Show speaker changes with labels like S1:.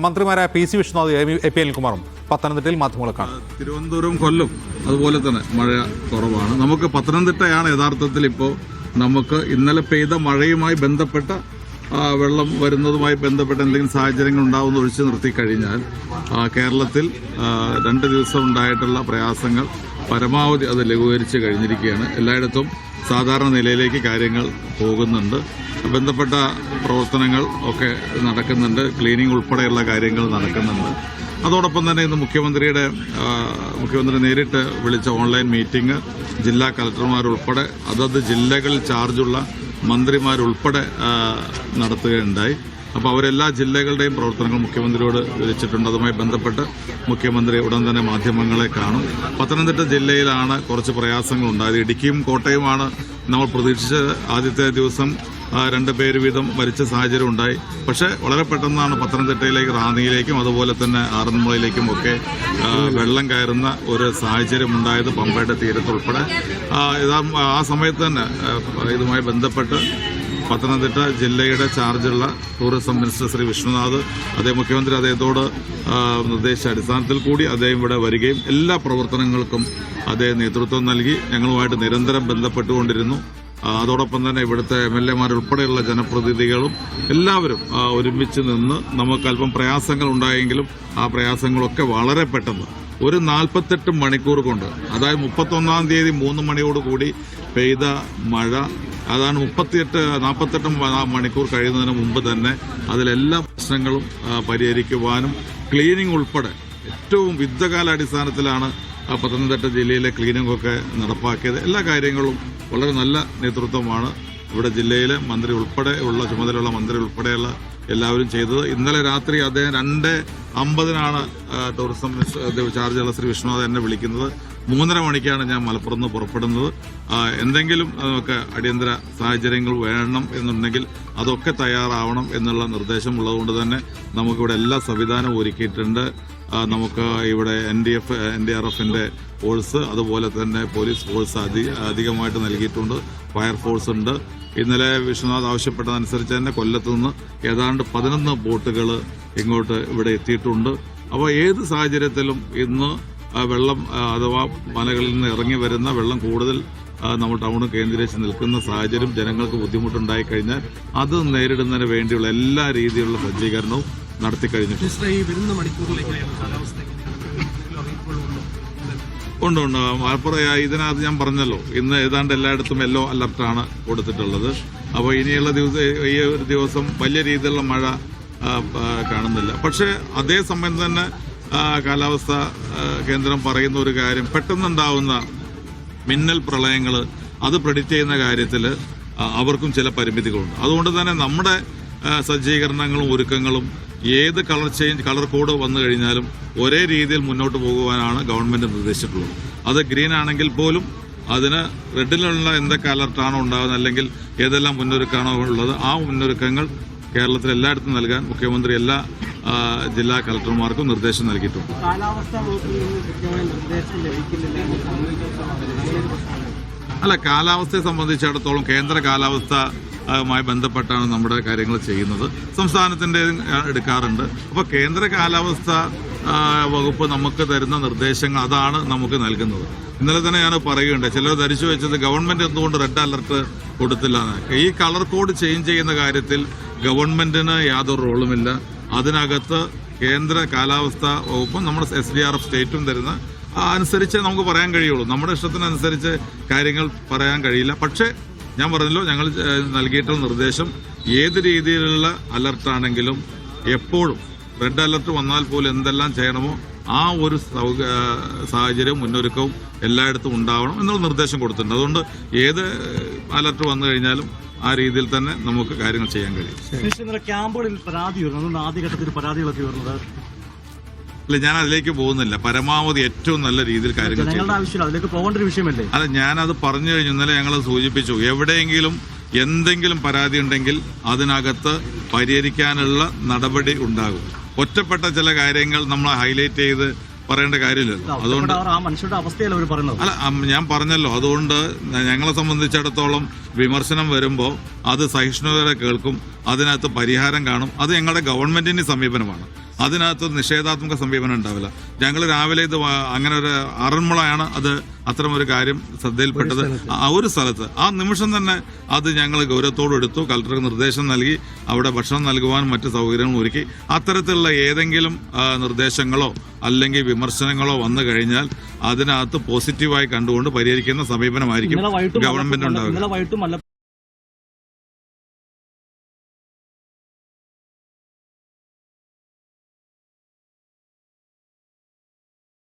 S1: മന്ത്രിമാരായ PC Vishnunath, AP അനിൽകുമാറും പത്തനംതിട്ടയിൽ മാധ്യമങ്ങളെ കാണും.
S2: തിരുവനന്തപുരം, കൊല്ലം അതുപോലെ തന്നെ മഴ കുറവാണ്. നമുക്ക് പത്തനംതിട്ടയാണ് യഥാർത്ഥത്തിൽ ഇപ്പോൾ നമുക്ക് ഇന്നലെ പെയ്ത മഴയുമായി ബന്ധപ്പെട്ട വെള്ളം വരുന്നതുമായി ബന്ധപ്പെട്ട എന്തെങ്കിലും സാഹചര്യങ്ങൾ ഉണ്ടാവുമെന്ന് ഒഴിച്ചു നിർത്തി കഴിഞ്ഞാൽ കേരളത്തിൽ 2 ദിവസം ഉണ്ടായിട്ടുള്ള പ്രയാസങ്ങൾ പരമാവധി അത് ലഘൂകരിച്ച് കഴിഞ്ഞിരിക്കുകയാണ്. എല്ലായിടത്തും സാധാരണ നിലയിലേക്ക് കാര്യങ്ങൾ പോകുന്നുണ്ട്. ബന്ധപ്പെട്ട പ്രവർത്തനങ്ങൾ ഒക്കെ നടക്കുന്നുണ്ട്. ക്ലീനിങ് ഉൾപ്പെടെയുള്ള കാര്യങ്ങൾ നടക്കുന്നുണ്ട്. അതോടൊപ്പം തന്നെ ഇന്ന് മുഖ്യമന്ത്രി നേരിട്ട് വിളിച്ച ഓൺലൈൻ മീറ്റിംഗ് ജില്ലാ കളക്ടർമാരുൾപ്പെടെ അതത് ജില്ലകളിൽ ചാർജുള്ള മന്ത്രിമാരുൾപ്പെടെ നടത്തുകയുണ്ടായി. അപ്പോൾ അവരെല്ലാ ജില്ലകളുടെയും പ്രവർത്തനങ്ങൾ മുഖ്യമന്ത്രിയോട് വിളിച്ചിട്ടുണ്ട്. അതുമായി ബന്ധപ്പെട്ട് മുഖ്യമന്ത്രി ഉടൻ തന്നെ മാധ്യമങ്ങളെ കാണും. പത്തനംതിട്ട ജില്ലയിലാണ് കുറച്ച് പ്രയാസങ്ങൾ ഉണ്ടായത്. ഇടുക്കിയും കോട്ടയവുമാണ് നമ്മൾ പ്രതീക്ഷിച്ചത്. ആദ്യത്തെ ദിവസം 2 പേര് വീതം മരിച്ച സാഹചര്യം ഉണ്ടായി. പക്ഷേ വളരെ പെട്ടെന്നാണ് പത്തനംതിട്ടയിലേക്ക്, റാന്നിയിലേക്കും അതുപോലെ തന്നെ ആറന്മുളയിലേക്കും ഒക്കെ വെള്ളം കയറുന്ന ഒരു സാഹചര്യം ഉണ്ടായത്. പമ്പയുടെ തീരത്തുൾപ്പെടെ ആ സമയത്ത് തന്നെ ഇതുമായി ബന്ധപ്പെട്ട് പത്തനംതിട്ട ജില്ലയുടെ ചാർജുള്ള ടൂറിസം മിനിസ്റ്റർ ശ്രീ വിഷ്ണുനാഥ്, മുഖ്യമന്ത്രി അദ്ദേഹത്തോട് നിർദ്ദേശിച്ച അടിസ്ഥാനത്തിൽ കൂടി അദ്ദേഹം ഇവിടെ വരികയും എല്ലാ പ്രവർത്തനങ്ങൾക്കും അദ്ദേഹം നേതൃത്വം നൽകി. ഞങ്ങളുമായിട്ട് നിരന്തരം ബന്ധപ്പെട്ടുകൊണ്ടിരുന്നു. അതോടൊപ്പം തന്നെ ഇവിടുത്തെ MLA-മാരുൾപ്പെടെയുള്ള ജനപ്രതിനിധികളും എല്ലാവരും ഒരുമിച്ച് നിന്ന് നമുക്ക് അല്പം പ്രയാസങ്ങൾ ഉണ്ടായെങ്കിലും ആ പ്രയാസങ്ങളൊക്കെ വളരെ പെട്ടെന്ന് ഒരു 48 മണിക്കൂർ കൊണ്ട്, അതായത് 31-ാം തീയതി 3 മണിയോടുകൂടി പെയ്ത മഴ, അതാണ് 48 മണിക്കൂർ കഴിയുന്നതിന് മുമ്പ് തന്നെ അതിലെല്ലാ പ്രശ്നങ്ങളും പരിഹരിക്കുവാനും ക്ലീനിംഗ് ഉൾപ്പെടെ ഏറ്റവും യുദ്ധകാലാടിസ്ഥാനത്തിലാണ് പത്തനംതിട്ട ജില്ലയിലെ ക്ലീനിംഗൊക്കെ നടപ്പാക്കിയത്. എല്ലാ കാര്യങ്ങളും വളരെ നല്ല നേതൃത്വമാണ് ഇവിടെ ജില്ലയിലെ മന്ത്രി ഉൾപ്പെടെയുള്ള ചുമതലയുള്ള മന്ത്രി ഉൾപ്പെടെയുള്ള എല്ലാവരും ചെയ്തത്. ഇന്നലെ രാത്രി അദ്ദേഹം 2:50 ടൂറിസം ചാർജുള്ള ശ്രീ വിഷ്ണുനാഥ് എന്നെ വിളിക്കുന്നത്. 3:30 മണിക്കാണ് ഞാൻ മലപ്പുറത്ത് നിന്ന് പുറപ്പെടുന്നത്. എന്തെങ്കിലും നമുക്ക് അടിയന്തര സാഹചര്യങ്ങൾ വേണം എന്നുണ്ടെങ്കിൽ അതൊക്കെ തയ്യാറാവണം എന്നുള്ള നിർദ്ദേശം ഉള്ളതുകൊണ്ട് തന്നെ നമുക്കിവിടെ എല്ലാ സംവിധാനവും ഒരുക്കിയിട്ടുണ്ട്. നമുക്ക് ഇവിടെ NDRF-ന്റെ ഫോഴ്സ്, അതുപോലെ തന്നെ പോലീസ് ഫോഴ്സ് അധികമായിട്ട് നൽകിയിട്ടുണ്ട്. ഫയർഫോഴ്സ് ഉണ്ട്. ഇന്നലെ വിശ്വനാഥ് ആവശ്യപ്പെട്ടതനുസരിച്ച് തന്നെ കൊല്ലത്ത് നിന്ന് ഏതാണ്ട് 11 ബോട്ടുകൾ ഇങ്ങോട്ട് ഇവിടെ എത്തിയിട്ടുണ്ട്. അപ്പോൾ ഏത് സാഹചര്യത്തിലും ഇന്ന് വെള്ളം അഥവാ മലകളിൽ നിന്ന് ഇറങ്ങി വരുന്ന വെള്ളം കൂടുതൽ നമ്മൾ ടൗണ് കേന്ദ്രീകരിച്ച് നിൽക്കുന്ന സാഹചര്യം ജനങ്ങൾക്ക് ബുദ്ധിമുട്ടുണ്ടായി കഴിഞ്ഞാൽ അത് നേരിടുന്നതിന് വേണ്ടിയുള്ള എല്ലാ രീതിയിലുള്ള സജ്ജീകരണവും നടത്തിക്കഴിഞ്ഞിട്ടുണ്ട്. ഉണ്ട്. മലപ്പുറം ഇതിനകത്ത് ഞാൻ പറഞ്ഞല്ലോ, ഇന്ന് ഏതാണ്ട് എല്ലായിടത്തും യെല്ലോ അലർട്ടാണ് കൊടുത്തിട്ടുള്ളത്. അപ്പോൾ ഇനിയുള്ള ഈ ഒരു ദിവസം വലിയ രീതിയിലുള്ള മഴ കാണുന്നില്ല. പക്ഷേ അതേസമയം തന്നെ കാലാവസ്ഥ കേന്ദ്രം പറയുന്ന ഒരു കാര്യം, പെട്ടെന്നുണ്ടാവുന്ന മിന്നൽ പ്രളയങ്ങൾ അത് പ്രെഡിക്റ്റ് ചെയ്യുന്ന കാര്യത്തിൽ അവർക്കും ചില പരിമിതികളുണ്ട്. അതുകൊണ്ട് തന്നെ നമ്മുടെ സജ്ജീകരണങ്ങളും ഒരുക്കങ്ങളും ഏത് കളർ കോഡ് വന്നു കഴിഞ്ഞാലും ഒരേ രീതിയിൽ മുന്നോട്ട് പോകുവാനാണ് ഗവൺമെന്റ് നിർദ്ദേശിച്ചിട്ടുള്ളത്. അത് ഗ്രീൻ ആണെങ്കിൽ പോലും അതിന് റെഡിലുള്ള എന്തൊക്കെ അലർട്ടാണോ ഉണ്ടാകുന്നത്, അല്ലെങ്കിൽ ഏതെല്ലാം മുന്നൊരുക്കാണോ ഉള്ളത്, ആ മുന്നൊരുക്കങ്ങൾ കേരളത്തിൽ എല്ലായിടത്തും നൽകാൻ മുഖ്യമന്ത്രി എല്ലാ ജില്ലാ കളക്ടർമാർക്കും നിർദ്ദേശം നൽകിയിട്ടുണ്ട്. അല്ല, കാലാവസ്ഥയെ സംബന്ധിച്ചിടത്തോളം കേന്ദ്ര കാലാവസ്ഥയുമായി ബന്ധപ്പെട്ടാണ് നമ്മുടെ കാര്യങ്ങൾ ചെയ്യുന്നത്. സംസ്ഥാനത്തിന്റെ എടുക്കാറുണ്ട്. അപ്പോൾ കേന്ദ്ര കാലാവസ്ഥ വകുപ്പ് നമുക്ക് തരുന്ന നിർദ്ദേശങ്ങൾ അതാണ് നമുക്ക് നൽകുന്നത്. ഇന്നലെ തന്നെ ഞാൻ പറയുകയുണ്ട്, ചിലർ ധരിച്ചു വെച്ചത് ഗവൺമെന്റ് എന്തുകൊണ്ട് റെഡ് അലർട്ട് കൊടുത്തില്ല. ഈ കളർ കോഡ് ചേഞ്ച് ചെയ്യുന്ന കാര്യത്തിൽ ഗവൺമെന്റിന് യാതൊരു റോളുമില്ല. അതിനകത്ത് കേന്ദ്ര കാലാവസ്ഥാ വകുപ്പും നമ്മുടെ SDRF സ്റ്റേറ്റും തരുന്ന അനുസരിച്ച് നമുക്ക് പറയാൻ കഴിയുള്ളൂ. നമ്മുടെ ഇഷ്ടത്തിനനുസരിച്ച് കാര്യങ്ങൾ പറയാൻ കഴിയില്ല. പക്ഷേ ഞാൻ പറഞ്ഞല്ലോ, ഞങ്ങൾ നൽകിയിട്ടുള്ള നിർദ്ദേശം ഏത് രീതിയിലുള്ള അലർട്ടാണെങ്കിലും എപ്പോഴും റെഡ് അലർട്ട് വന്നാൽ പോലും എന്തെല്ലാം ചെയ്യണമോ ആ ഒരു സാഹചര്യം മുന്നൊരുക്കവും എല്ലായിടത്തും ഉണ്ടാവണം എന്നുള്ള നിർദ്ദേശം കൊടുത്തിട്ടുണ്ട്. അതുകൊണ്ട് ഏത് അലർട്ട് വന്നു കഴിഞ്ഞാലും ആ രീതിയിൽ തന്നെ നമുക്ക് കാര്യങ്ങൾ ചെയ്യാൻ കഴിയും.
S3: ക്യാമ്പുകളിൽ പരാതി വരുന്നത് ആദ്യഘട്ടത്തിൽ പരാതികളൊക്കെ വരുന്നത്
S2: അല്ല, ഞാൻ അതിലേക്ക് പോകുന്നില്ല. പരമാവധി ഏറ്റവും നല്ല രീതിയിൽ കാര്യങ്ങൾ
S3: അതിലേക്ക് പോകേണ്ട ഒരു വിഷയമല്ലേ?
S2: അല്ല, ഞാനത് പറഞ്ഞു കഴിഞ്ഞു. ഇന്നലെ ഞങ്ങൾ സൂചിപ്പിച്ചു, എവിടെയെങ്കിലും എന്തെങ്കിലും പരാതി ഉണ്ടെങ്കിൽ അതിനകത്ത് പരിഹരിക്കാനുള്ള നടപടി ഉണ്ടാകും. ഒറ്റപ്പെട്ട ചില കാര്യങ്ങൾ നമ്മൾ ഹൈലൈറ്റ് ചെയ്ത് പറയേണ്ട കാര്യമില്ലല്ലോ. അതുകൊണ്ട് അല്ല, ഞാൻ പറഞ്ഞല്ലോ, അതുകൊണ്ട് ഞങ്ങളെ സംബന്ധിച്ചിടത്തോളം വിമർശനം വരുമ്പോൾ അത് സഹിഷ്ണുതയോടെ കേൾക്കും, അതിനകത്ത് പരിഹാരം കാണും. അത് ഞങ്ങളുടെ ഗവൺമെന്റിന്റെ സമീപനമാണ്. അതിനകത്ത് നിഷേധാത്മക സമീപനം ഉണ്ടാവില്ല. ഞങ്ങൾ രാവിലെ ഇത് അങ്ങനെ ഒരു ആറന്മുളയാണ് അത് അത്തരമൊരു കാര്യം ശ്രദ്ധയിൽപ്പെട്ടത്. ഒരു സ്ഥലത്ത് ആ നിമിഷം തന്നെ അത് ഞങ്ങൾ ഗൗരവത്തോടെ എടുത്തു. കളക്ടർക്ക് നിർദ്ദേശം നൽകി അവിടെ ഭക്ഷണം നൽകുവാനും മറ്റ് സൗകര്യങ്ങളും ഒരുക്കി. അത്തരത്തിലുള്ള ഏതെങ്കിലും നിർദ്ദേശങ്ങളോ അല്ലെങ്കിൽ വിമർശനങ്ങളോ വന്നു കഴിഞ്ഞാൽ അതിനകത്ത് പോസിറ്റീവായി കണ്ടുകൊണ്ട് പരിഹരിക്കുന്ന സമീപനമായിരിക്കും ഗവൺമെന്റ് ഉണ്ടാവുക.